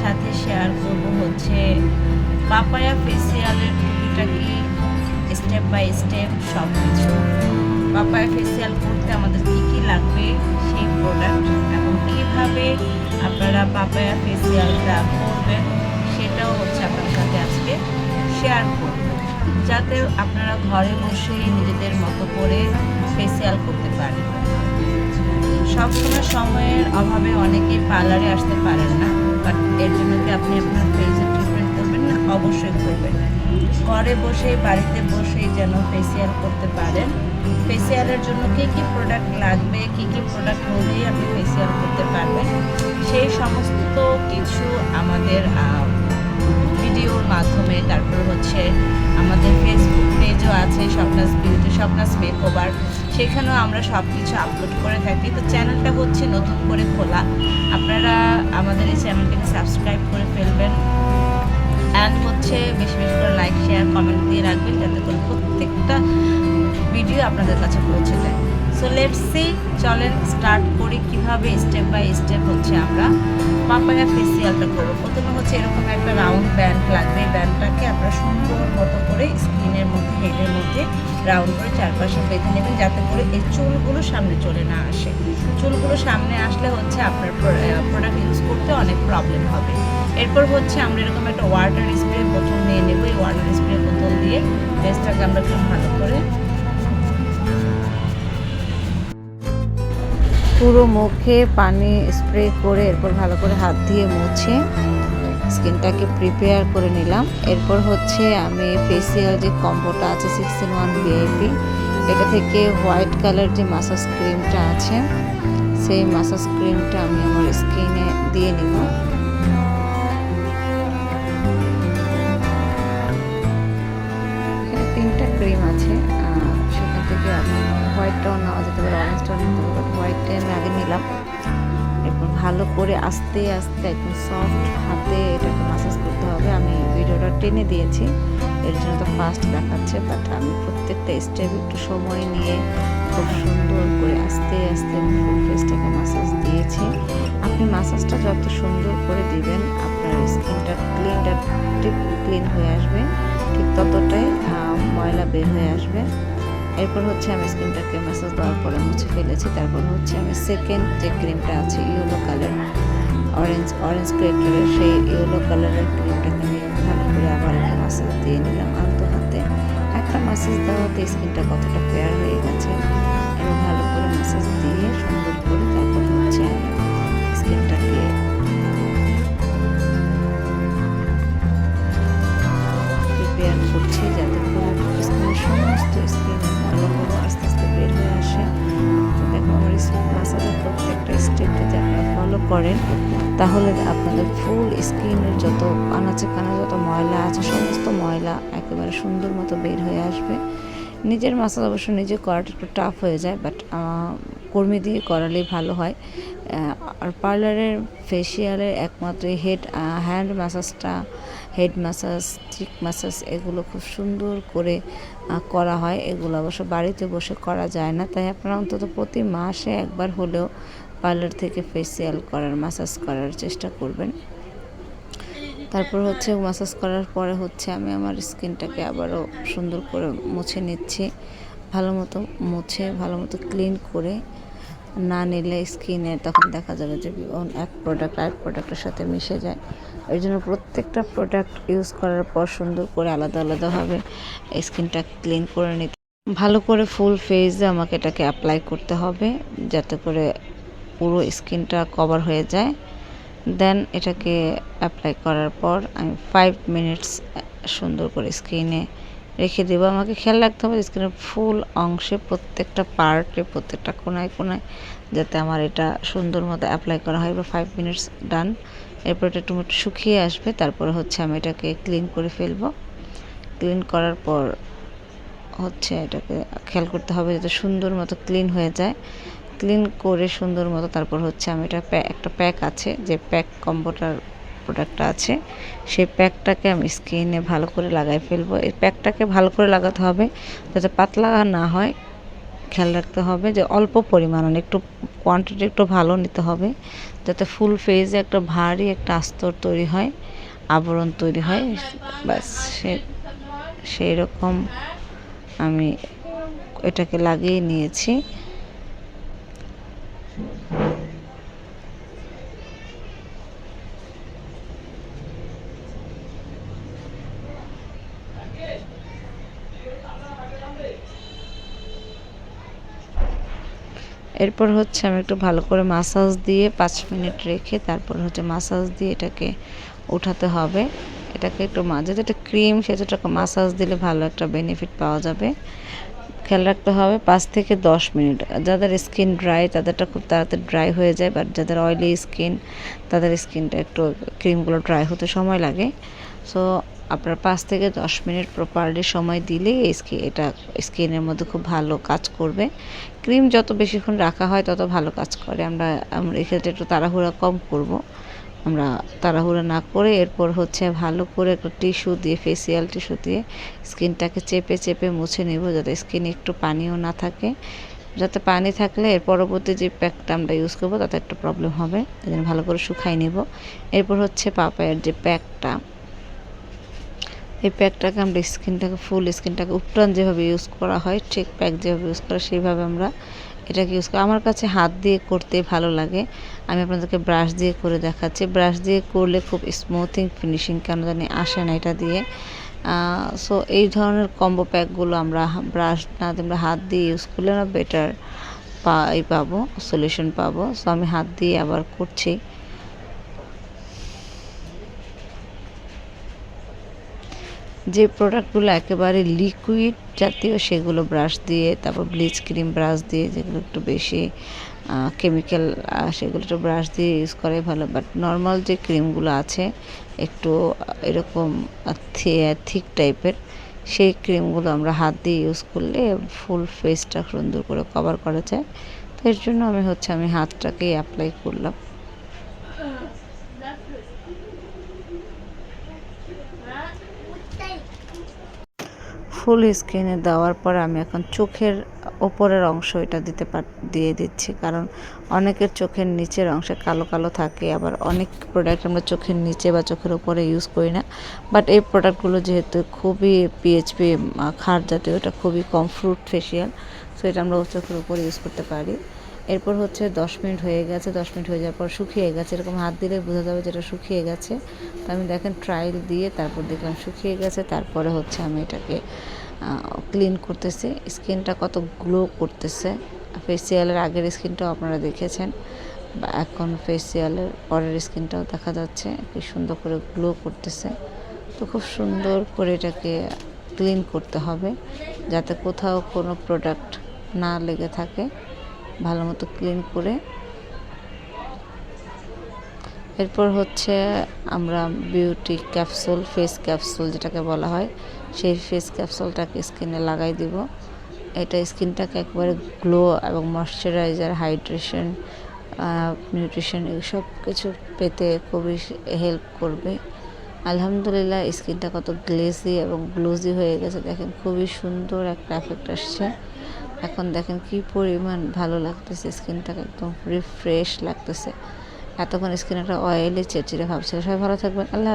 সাথে শেয়ার করব হচ্ছে পাপায়া ফেসিয়ালের টুকিটাকি স্টেপ বাই স্টেপ সব কিছু। পাপায়া ফেসিয়াল করতে আমাদের কী কী লাগবে সেই প্রোডাক্ট এবং কীভাবে আপনারা পাপায়া ফেসিয়ালটা করবেন সেটাও হচ্ছে আপনার সাথে আজকে শেয়ার করব, যাতে আপনারা ঘরে বসে নিজেদের মতো করে ফেসিয়াল করতে পারেন। সবসময় সময়ের অভাবে অনেকেই পার্লারে আসতে পারেন না, বাট এর জন্য কি আপনি আপনার ফেসে ট্রিটমেন্ট করবেন না? অবশ্যই করবেন। ঘরে বসে বাড়িতে বসেই যেন ফেসিয়াল করতে পারেন। ফেসিয়ালের জন্য কী কী প্রোডাক্ট লাগবে, কী কী প্রোডাক্ট হলেই আপনি ফেসিয়াল করতে পারবেন, সেই সমস্ত কিছু আমাদের ভিডিওর মাধ্যমে, তারপর হচ্ছে আমাদের ফেসবুক পেজও আছে স্বপ্নাস বিউটি, স্বপ্নাস মেকওভার, সেখানেও আমরা সব কিছু আপলোড করে থাকি। তো চ্যানেলটা হচ্ছে নতুন করে খোলা, আপনারা আমাদের এই চ্যানেলটাকে সাবস্ক্রাইব করে ফেলবেন অ্যান্ড হচ্ছে বেশি বেশি করে লাইক শেয়ার কমেন্ট দিয়ে রাখবেন, যাতে করে প্রত্যেকটা ভিডিও আপনাদের কাছে পৌঁছে যায়। সো লেটস সি, চলেন স্টার্ট করি কীভাবে স্টেপ বাই স্টেপ হচ্ছে আমরা পাপায়া ফেসিয়ালটা করবো। প্রথমে হচ্ছে এরকম একটা রাউন্ড ব্যান্ড লাগবে। এই ব্যান্ডটাকে আপনারা সুন্দর মতো করে স্কিনের মধ্যে, হেডের মধ্যে রাউন্ড করে চারপাশে বেঁধে নেবেন, যাতে করে এই চুলগুলো সামনে চলে না আসে। চুলগুলো সামনে আসলে হচ্ছে আপনার প্রোডাক্ট ইউজ করতে অনেক প্রবলেম হবে। এরপর হচ্ছে আমরা এরকম একটা ওয়াটার স্প্রে বোতল নিয়ে নেব। এই ওয়াটার স্প্রে বোতল দিয়ে ফেসটাকে আমরা খুব ভালো করে পুরো মুখে পানি স্প্রে করে এরপর ভালো করে হাত দিয়ে মুছে স্কিনটাকে প্রিপেয়ার করে নিলাম। এরপর হচ্ছে আমি ফেসিয়াল যে কম্বোটা আছে 6-in-1 ভিআইপি, এটা থেকে হোয়াইট কালার যে মাসাজ ক্রিমটা আছে সেই মাসাজ ক্রিমটা আমি আমার স্কিনে দিয়ে নিব। এখানে 3টা ক্রিম আছে, সেখান থেকে আপনি হোয়াইটটাও নেওয়া যেতে পারে, অরেঞ্জটাও নিতে পারে, বাট হোয়াইটটা আমি আগে নিলাম। এরপর ভালো করে আস্তে আস্তে একদম সফট হাতে এটাকে মাসাজ করতে হবে। আমি ভিডিওটা টেনে দিয়েছি, এর জন্য তো ফাস্ট দেখাচ্ছে, বাট আমি প্রত্যেকটা স্টেপ একটু সময় নিয়ে খুব সুন্দর করে আস্তে আস্তে ফুল ফেসটাকে মাসাজ দিয়েছি। আপনি মাসাজটা যত সুন্দর করে দিবেন আপনার স্কিনটা ডিপ ক্লিন হয়ে আসবে, ঠিক ততটাই ময়লা বের হয়ে আসবে। এরপর হচ্ছে আমি স্কিনটাকে ম্যাসাজ দেওয়ার পরে মুছে ফেলেছি। তারপর হচ্ছে আমি সেকেন্ড যে ক্রিমটা আছে ইয়েলো কালার, অরেঞ্জ কালারের, সেই ইয়েলো কালারের ক্রিমটাকে আমি ভালো করে আবার একটা ম্যাসাজ দিয়ে নিলাম আলতো হাতে। একটা ম্যাসাজ দেওয়াতে স্কিনটা কতটা ফেয়ার হয়ে গেছে। এবং ভালো করে ম্যাসাজ দিয়ে সুন্দর করে তারপর হচ্ছে আমি স্কিনটাকে প্রিপেয়ার করছি, যাতে করে স্কিনের সমস্ত স্কিনের ময়লাগুলো আস্তে আস্তে বের হয়ে আসে। দেখো আমার মাসাজের প্রত্যেকটা স্টেপ যদি আপনারা ফলো করেন তাহলে আপনাদের ফুল স্কিনের যত আনাচে কানা যত ময়লা আছে সমস্ত ময়লা একেবারে সুন্দর মতো বের হয়ে আসবে। নিজের মাসাজ অবশ্য নিজে করাটা একটু টাফ হয়ে যায়, বাট কর্মী দিয়ে করালেই ভালো হয়। আর পার্লারের ফেসিয়ালের একমাত্র হ্যান্ড ম্যাসাজটা, হেড ম্যাসাজ, চিক ম্যাসাজ এগুলো খুব সুন্দর করে করা হয়। এগুলো অবশ্য বাড়িতে বসে করা যায় না, তাই আপনারা অন্তত প্রতি মাসে একবার হলেও পার্লার থেকে ফেসিয়াল করার, ম্যাসাজ করার চেষ্টা করবেন। তারপর হচ্ছে ম্যাসাজ করার পরে হচ্ছে আমি আমার স্কিনটাকে আবারও সুন্দর করে মুছে নিচ্ছি। ভালো মতো মুছে ভালো মতো ক্লিন করে না নিলে স্কিনে তখন দেখা যাবে যে এক প্রোডাক্ট আরেক প্রোডাক্টের সাথে মিশে যায়। এই জন্য প্রত্যেকটা প্রোডাক্ট ইউজ করার পর সুন্দর করে আলাদা আলাদাভাবে স্কিনটা ক্লিন করে নিতে, ভালো করে ফুল ফেসে আমাকে এটাকে অ্যাপ্লাই করতে হবে, যাতে করে পুরো স্কিনটা কভার হয়ে যায়। দেন এটাকে অ্যাপ্লাই করার পর আমি 5 মিনিটস সুন্দর করে স্কিনে রেখে দেবো। আমাকে খেয়াল রাখতে হবে স্কিনের ফুল অংশে, প্রত্যেকটা পার্টে, প্রত্যেকটা কোনায় কোনায় যাতে আমার এটা সুন্দর মতো অ্যাপ্লাই করা হয়। এবার 5 মিনিটস ডান। এরপর এটা একটু শুকিয়ে আসবে, তারপরে হচ্ছে আমি এটাকে ক্লিন করে ফেলবো। ক্লিন করার পর হচ্ছে এটাকে খেয়াল করতে হবে যাতে সুন্দর মতো ক্লিন হয়ে যায়। ক্লিন করে সুন্দর মতো তারপর হচ্ছে আমি এটা একটা প্যাক আছে, যে প্যাক কম্বোটার প্রোডাক্টটা আছে, সেই প্যাকটাকে আমি স্কিনে ভালো করে লাগাই ফেলবো। এই প্যাকটাকে ভালো করে লাগাতে হবে যাতে পাতলা না হয়, খেয়াল রাখতে হবে যে অল্প পরিমাণ, একটু কোয়ান্টিটি একটু ভালো নিতে হবে, যাতে ফুল ফেজে একটা ভারী একটা আস্তর তৈরি হয়, আবরণ তৈরি হয়। ব্যাস সেই রকম আমি এটাকে লাগিয়ে নিয়েছি। এরপর হচ্ছে আমি একটু ভালো করে মাসাজ দিয়ে 5 মিনিট রেখে তারপর হচ্ছে মাসাজ দিয়ে এটাকে উঠাতে হবে। এটাকে একটু যেহেতু এটা ক্রিম, সেটাকে মাসাজ দিলে ভালো একটা বেনিফিট পাওয়া যাবে। খেয়াল রাখতে হবে 5 থেকে 10 মিনিট। যাদের স্কিন ড্রাই তাদেরটা খুব তাড়াতাড়ি ড্রাই হয়ে যায়, বাট যাদের অয়েলি স্কিন তাদের স্কিনটা একটু ক্রিমগুলো ড্রাই হতে সময় লাগে। সো আপনার 5 থেকে 10 মিনিট প্রপারলি সময় দিলেই এটা স্কিনের মধ্যে খুব ভালো কাজ করবে। ক্রিম যত বেশিক্ষণ রাখা হয় তত ভালো কাজ করে। আমরা এক্ষেত্রে একটু তাড়াহুড়া কম করব। আমরা তাড়াহুড়া না করে এরপর হচ্ছে ভালো করে একটা টিস্যু দিয়ে, ফেসিয়াল টিস্যু দিয়ে স্কিনটাকে চেপে চেপে মুছে নেব, যাতে স্কিনে একটু পানিও না থাকে। যাতে পানি থাকলে এর পরবর্তী যে প্যাকটা আমরা ইউজ করবো তাতে একটা প্রবলেম হবে। তাই জন্য ভালো করে শুকাই নেব। এরপর হচ্ছে পাপায়ের যে প্যাকটা, এই প্যাকটাকে আমরা ফুল স্কিনটাকে উপটান যেভাবে ইউজ করা হয়, ঠিক প্যাক যেভাবে ইউজ করা সেইভাবে আমরা এটাকে ইউজ করি। আমার কাছে হাত দিয়ে করতে ভালো লাগে। আমি আপনাদেরকে ব্রাশ দিয়ে করে দেখাচ্ছি। ব্রাশ দিয়ে করলে খুব স্মুথিং ফিনিশিং কেন জানি আসে না এটা দিয়ে। সো এই ধরনের কম্বো প্যাকগুলো আমরা ব্রাশ না দিয়ে আমরা হাত দিয়ে ইউজ করলে আমরা বেটার পাবো, সলিউশন পাবো। সো আমি হাত দিয়ে আবার করছি। যে প্রোডাক্টগুলো একেবারে লিকুইড জাতীয় সেগুলো ব্রাশ দিয়ে, তারপর ব্লিচ ক্রিম ব্রাশ দিয়ে, যেগুলো একটু বেশি কেমিক্যাল সেগুলো একটু ব্রাশ দিয়ে ইউজ করাই ভালো। বাট নর্মাল যে ক্রিমগুলো আছে একটু এরকম থিক টাইপের, সেই ক্রিমগুলো আমরা হাত দিয়ে ইউজ করলে ফুল ফেসটা সুন্দর করে কভার করা যায়। তো এর জন্য আমি হাতটাকেই অ্যাপ্লাই করলাম। ফুল স্কিনে দেওয়ার পর আমি এখন চোখের ওপরের অংশ এটা দিয়ে দিচ্ছি, কারণ অনেকের চোখের নিচের অংশে কালো কালো থাকে। আবার অনেক প্রোডাক্ট আমরা চোখের নিচে বা চোখের ওপরে ইউজ করি না, বাট এই প্রোডাক্টগুলো যেহেতু খুবই পিএইচপি ক্ষার জাতীয়, এটা খুবই কম ফ্রুট ফেশিয়াল, সো এটা আমরা চোখের উপরে ইউজ করতে পারি। এরপর হচ্ছে 10 মিনিট হয়ে গেছে। 10 মিনিট হয়ে যাওয়ার পর শুকিয়ে গেছে, এরকম হাত দিলে বোঝা যাবে যেটা শুকিয়ে গেছে। তো আমি দেখেন ট্রায়াল দিয়ে তারপর দেখলাম শুকিয়ে গেছে। তারপরে হচ্ছে আমি এটাকে ক্লিন করতেছি। স্কিনটা কত গ্লো করতেছে। ফেসিয়ালের আগের স্কিনটাও আপনারা দেখেছেন, বা এখন ফেসিয়ালের পরের স্কিনটাও দেখা যাচ্ছে কি সুন্দর করে গ্লো করতেছে। তো খুব সুন্দর করে এটাকে ক্লিন করতে হবে, যাতে কোথাও কোনো প্রোডাক্ট না লেগে থাকে। ভালো মতো ক্লিন করে এরপর হচ্ছে আমরা বিউটি ক্যাপসুল, ফেস ক্যাপসুল যেটাকে বলা হয়, সেই ফেস ক্যাপসুলটাকে স্কিনে লাগাই দিব। এটা স্কিনটাকে একবারে গ্লো এবং ময়শ্চারাইজার, হাইড্রেশন, নিউট্রিশন এইসব কিছু পেতে খুবই হেল্প করবে। আলহামদুলিল্লাহ স্কিনটা কত গ্লেজি এবং গ্লোজি হয়ে গেছে দেখেন, খুবই সুন্দর একটা এফেক্ট আসছে। এখন দেখেন কি পরিমাণ ভালো লাগতেছে, স্কিনটাকে একদম রিফ্রেশ লাগতেছে। এতক্ষণ স্কিন একটা অয়েলি চিরচিরে ভাব ছিল। সবাই ভালো থাকবেন। আল্লাহ।